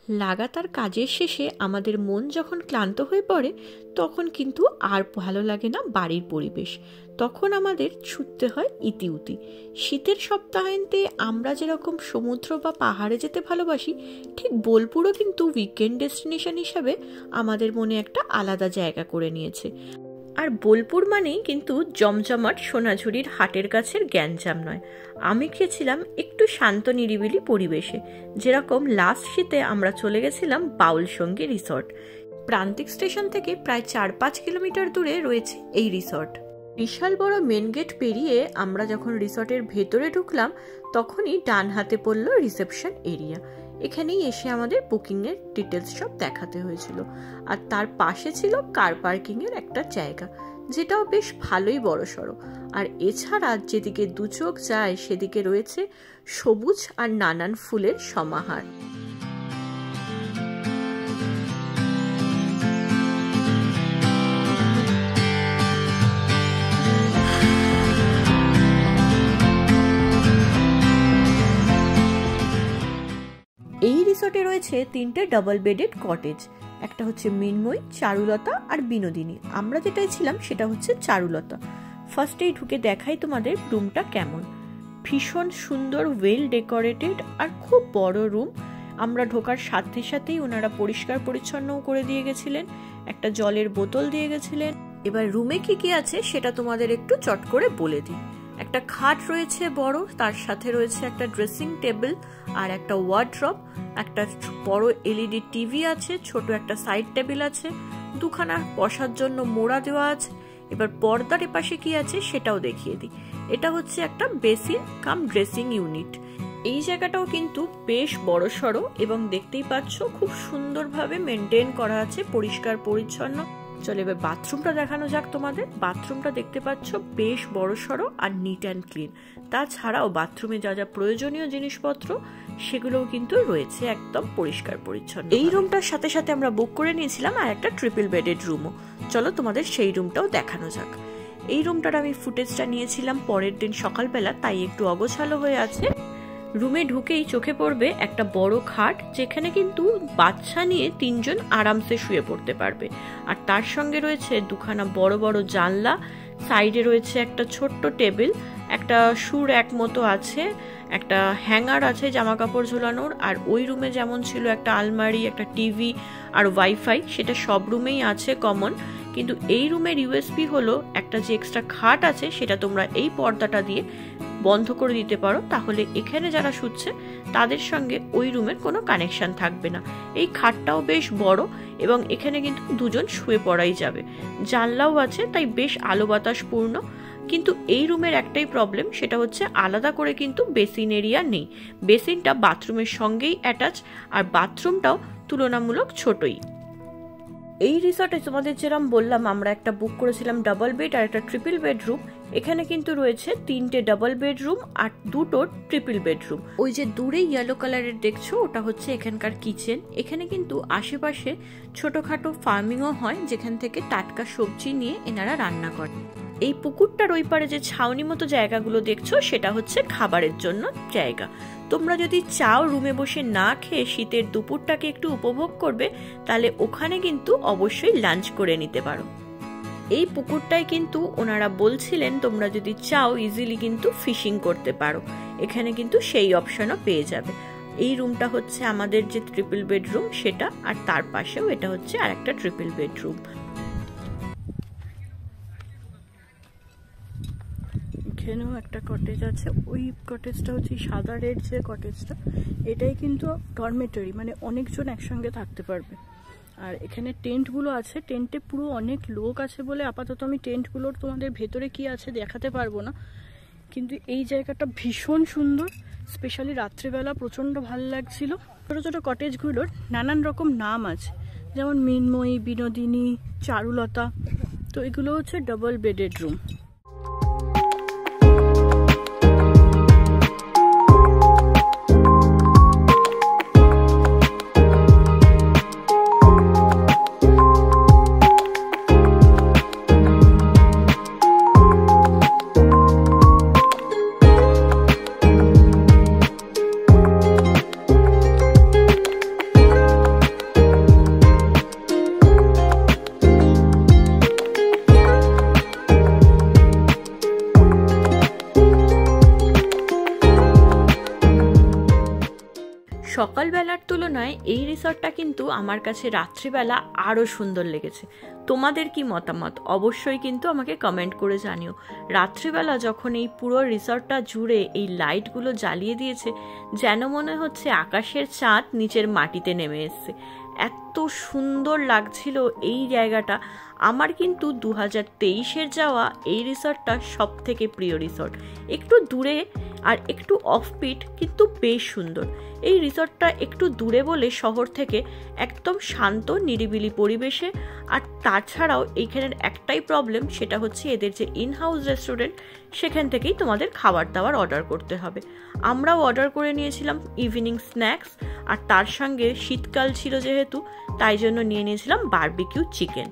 লাগাতার কাজের শেষে আমাদের মন যখন ক্লান্ত হয়ে পড়ে তখন কিন্তু আর ভালো লাগে না বাড়ির পরিবেশ, তখন আমাদের ছুটতে হয় ইতিউতি। শীতের সপ্তাহান্তে আমরা যেরকম সমুদ্র বা পাহাড়ে যেতে ভালোবাসি, ঠিক বোলপুরও কিন্তু উইকেন্ড ডেস্টিনেশন হিসাবে আমাদের মনে একটা আলাদা জায়গা করে নিয়েছে। আর বোলপুর মানেই কিন্তু জমজমাট সোনাঝুরির হাটের কাছের গ্যাঞ্জাম নয়। আমি গিয়েছিলাম একটু শান্ত নিরিবিলি পরিবেশে, যেরকম লাস্ট শীতে আমরা চলে গেছিলাম বাউল সঙ্গী রিসর্ট। প্রান্তিক স্টেশন থেকে প্রায় 4-5 কিলোমিটার দূরে রয়েছে এই রিসর্ট। বিশাল বড় মেন গেট পেরিয়ে আমরা যখন রিসর্টের ভেতরে ঢুকলাম তখনই ডান হাতে পড়ল রিসেপশন এরিয়া। এখানেই এসে আমাদের বুকিংয়ের ডিটেলস সব দেখাতে হয়েছিল। আর তার পাশে ছিল কার পার্কিংয়ের একটা জায়গা, যেটাও বেশ ভালোই বড়সড়। আর এছাড়া যেদিকে দু চোখ যায় সেদিকে রয়েছে সবুজ আর নানান ফুলের সমাহার। এই রিসর্টে রয়েছে 3টে ডাবল বেডেড কটেজ। একটা হচ্ছে মৃন্ময়ী, চারুলতা আর বিনোদিনী। আমরা যেটাই ছিলাম সেটা হচ্ছে চারুলতা। ফার্স্টেই ঢুকে দেখাই তোমাদের রুমটা কেমন। ভীষণ সুন্দর, ওয়েল ডেকোরেটেড আর খুব বড় রুম। আমরা ঢোকার সাথে সাথেই ওনারা পরিষ্কার পরিচ্ছন্নও করে দিয়ে গেছিলেন, একটা জলের বোতল দিয়ে গেছিলেন। এবার রুমে কি কি আছে সেটা তোমাদের একটু চট করে বলে দিই। একটা খাট রয়েছে বড়, তার সাথে রয়েছে একটা ড্রেসিং টেবিল আর একটা ওয়ার্ড্রপ। একটা বড় এলইডি টিভি আছে, ছোট একটা সাইড টেবিল আছে, দুখানা বসার জন্য মোড়া দেওয়া আছে। এবার পর্দার এপাশে কি আছে সেটাও দেখিয়ে দিই। এটা হচ্ছে একটা বেসিন কাম ড্রেসিং ইউনিট। এই জায়গাটাও কিন্তু বেশ বড়সড় এবং দেখতেই পাচ্ছ খুব সুন্দরভাবে মেনটেন করা আছে, পরিষ্কার পরিচ্ছন্ন। চলো এবার বাথরুমটা দেখানো যাক তোমাদের। বাথরুমটা দেখতে পাচ্ছ বেশ বড়সড় আর নিট অ্যান্ড ক্লিন। তাছাড়াও বাথরুমে যা যা প্রয়োজনীয় জিনিসপত্র সেগুলোও কিন্তু রয়েছে একদম পরিষ্কার পরিচ্ছন্ন। এই রুমটার সাথে সাথে আমরা বুক করে নিয়েছিলাম আর একটা ট্রিপল বেডেড রুমও। চলো তোমাদের সেই রুমটাও দেখানো যাক। এই রুমটার আমি ফুটেজটা নিয়েছিলাম পরের দিন সকালবেলা, তাই একটু অগোছালো হয়ে আছে। রুমে ঢুকেই চোখে পড়বে একটা বড় খাট, যেখানে কিন্তু বাচ্চা নিয়ে 3 জন আরামসে শুয়ে পড়তে পারবে। আর তার সঙ্গে রয়েছে দুখানা বড় বড় জানলা, সাইডে রয়েছে একটা ছোট্ট টেবিল, একটা শু র্যাক মতো আছে, একটা হ্যাঙ্গার আছে জামা কাপড় ঝোলানোর। আর ওই রুমে যেমন ছিল একটা আলমারি, একটা টিভি আর ওয়াইফাই, সেটা সব রুমেই আছে কমন। কিন্তু এই রুমের ইউএসপি হলো একটা যে এক্সট্রা খাট আছে সেটা তোমরা এই পর্দাটা দিয়ে বন্ধ করে দিতে পারো, তাহলে এখানে যারা শুচ্ছে তাদের সঙ্গে ওই রুমের কোনো কানেকশন থাকবে না। এই খাটটাও বেশ বড় এবং এখানে কিন্তু 2 জন শুয়ে পড়াই যাবে। জানলাও আছে, তাই বেশ আলো বাতাস পূর্ণ। কিন্তু এই রুমের একটাই প্রবলেম, সেটা হচ্ছে আলাদা করে কিন্তু বেসিন এরিয়া নেই। বেসিনটা বাথরুমের সঙ্গেই অ্যাটাচ, আর বাথরুমটাও তুলনামূলক ছোটই। এই রিসর্টে তোমাদের যেরকম বললাম আমরা একটা বুক করেছিলাম ডাবল বেড আর একটা ট্রিপল বেডরুম। এখানে কিন্তু রয়েছে 3টে ডাবল বেডরুম আর 2টো ট্রিপল বেডরুম। ওই যে দূরে ইয়েলো কালারের দেখছো ওটা হচ্ছে এখানকার কিচেন। এখানে কিন্তু আশেপাশে ছোটখাটো ফার্মিংও হয়, যেখান থেকে টাটকা সবজি নিয়ে এনারা রান্না করে। এই পুকুরটার ওই পারে যে ছাউনি মতো জায়গাগুলো দেখছো সেটা হচ্ছে খাবারের জন্য জায়গা। তোমরা যদি চাও রুমে বসে না খেয়ে শীতের দুপুরটাকে একটু উপভোগ করবে, তাহলে ওখানে কিন্তু অবশ্যই লাঞ্চ করে নিতে পারো। এই পুকুরটাই কিন্তু ওনারা বলছিলেন তোমরা যদি চাও ইজিলি কিন্তু ফিশিং করতে পারো, এখানে কিন্তু সেই অপশনও পেয়ে যাবে। এই রুমটা হচ্ছে আমাদের যে ট্রিপল বেডরুম সেটা, আর তার পাশেও এটা হচ্ছে আর একটা ট্রিপল বেডরুম। এখানেও একটা কটেজ আছে, ওই কটেজটা হচ্ছে সাদা রেড যে কটেজটা, এটাই কিন্তু ডরমেটরি, মানে অনেকজন একসঙ্গে থাকতে পারবে। আর এখানে টেন্টগুলো আছে, টেন্টে পুরো অনেক লোক আছে বলে আপাতত আমি টেন্টগুলোর তোমাদের ভেতরে কি আছে দেখাতে পারবো না। কিন্তু এই জায়গাটা ভীষণ সুন্দর, স্পেশালি রাত্রিবেলা প্রচণ্ড ভালো লাগছিল। ছোটো ছোটো কটেজগুলোর নানান রকম নাম আছে, যেমন মৃন্ময়ী, বিনোদিনী, চারুলতা। তো এগুলো হচ্ছে ডাবল বেডেড রুম। তুলনায় এই রিসর্টটা কিন্তু আমার কাছে রাত্রিবেলা আরও সুন্দর লেগেছে। তোমাদের কি মতামত অবশ্যই কিন্তু আমাকে কমেন্ট করে জানিও। রাত্রিবেলা যখন এই পুরো রিসর্টটা জুড়ে এই লাইটগুলো জ্বালিয়ে দিয়েছে, যেন মনে হচ্ছে আকাশের চাঁদ নিচের মাটিতে নেমে এসছে। এত সুন্দর লাগছিল এই জায়গাটা। আমার কিন্তু 2023-এর যাওয়া এই রিসর্টটা সব থেকে প্রিয় রিসর্ট। একটু দূরে আর একটু অফবিট, কিন্তু বেশ সুন্দর। এই রিসর্টটা একটু দূরে বলে শহর থেকে একদম শান্ত নিরিবিলি পরিবেশে। আর তাছাড়াও এইখানের একটাই প্রবলেম, সেটা হচ্ছে এদের যে ইন হাউস রেস্টুরেন্ট, সেখান থেকেই তোমাদের খাবার দাবার অর্ডার করতে হবে। আমরাও অর্ডার করে নিয়েছিলাম ইভিনিং স্ন্যাক্স, আর তার সঙ্গে শীতকাল ছিল যেহেতু, তাই জন্য নিয়ে নিয়েছিলাম বারবিকিউ চিকেন।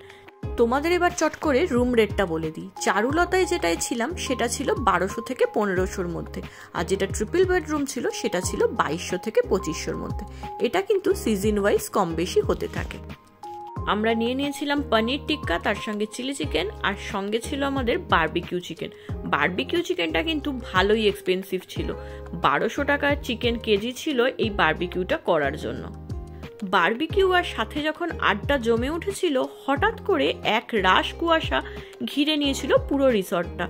তোমাদের এবার চট করে রুম রেটটা বলে দিই। চারুলতায় যেটাই ছিলাম সেটা ছিল 1200 থেকে 1500-র মধ্যে, আর যেটা ট্রিপল বেডরুম ছিল সেটা ছিল 2200 থেকে 2500-র মধ্যে। এটা কিন্তু সিজন ওয়াইজ কম বেশি হতে থাকে। আমরা নিয়ে নিয়েছিলাম পনির টিক্কা, তার সঙ্গে চিলি চিকেন, আর সঙ্গে ছিল আমাদের বারবিকিউ চিকেন। বারবিকিউ চিকেনটা কিন্তু ভালোই এক্সপেন্সিভ ছিল, 1200 টাকার চিকেন কেজি ছিল এই বারবিকিউটা করার জন্য। বারবিকিউ আর সাথে যখন আড্ডা জমে উঠেছিল, হঠাৎ করে এক রাশ কুয়াশা ঘিরে নিয়েছিল পুরো রিসর্টটা।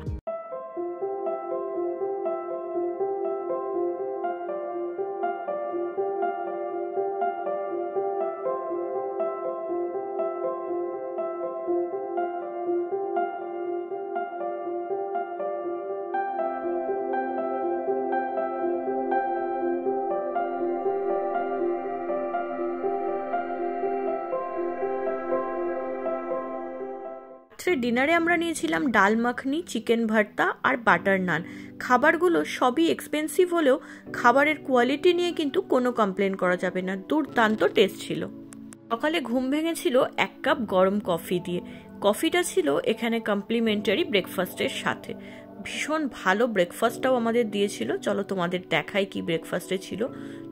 ডিনারে আমরা নিয়েছিলাম ডাল মাখনি, চিকেন ভর্তা আর বাটার নান। খাবারগুলো সবই এক্সপেন্সিভ হলেও খাবারের কোয়ালিটি নিয়ে কিন্তু কোনো কমপ্লেন করা যাবে না, দুর্দান্ত টেস্ট ছিল। সকালে ঘুম ভেঙেছিল 1 কাপ গরম কফি দিয়ে। কফিটা ছিল এখানে কমপ্লিমেন্টারি ব্রেকফাস্টের সাথে। ভীষণ ভালো ব্রেকফাস্টটাও আমাদের দিয়েছিল। চলো তোমাদের দেখাই কি ব্রেকফাস্টে ছিল।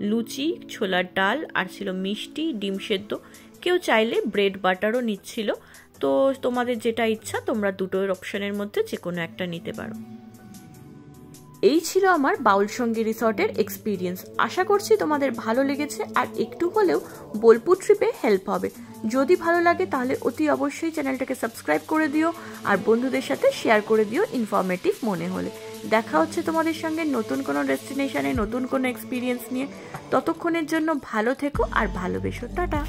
লুচি, ছোলার ডাল, আর ছিল মিষ্টি, ডিম সেদ্ধ। কেউ চাইলে ব্রেড বাটারও নিচ্ছিল। তো তোমাদের যেটা ইচ্ছা তোমরা দুটোর অপশনের মধ্যে যে কোনো একটা নিতে পারো। এই ছিল আমার বাউল সঙ্গী রিসর্টের এক্সপিরিয়েন্স। আশা করছি তোমাদের ভালো লেগেছে, আর একটু হলেও বোলপুর ট্রিপে হেল্প হবে। যদি ভালো লাগে তাহলে অতি অবশ্যই চ্যানেলটাকে সাবস্ক্রাইব করে দিও, আর বন্ধুদের সাথে শেয়ার করে দিও ইনফরমেটিভ মনে হলে। দেখা হচ্ছে তোমাদের সঙ্গে নতুন কোনো ডেস্টিনেশনে, নতুন কোনো এক্সপিরিয়েন্স নিয়ে। ততক্ষণের জন্য ভালো থেকো আর ভালোবেসো। টাটা।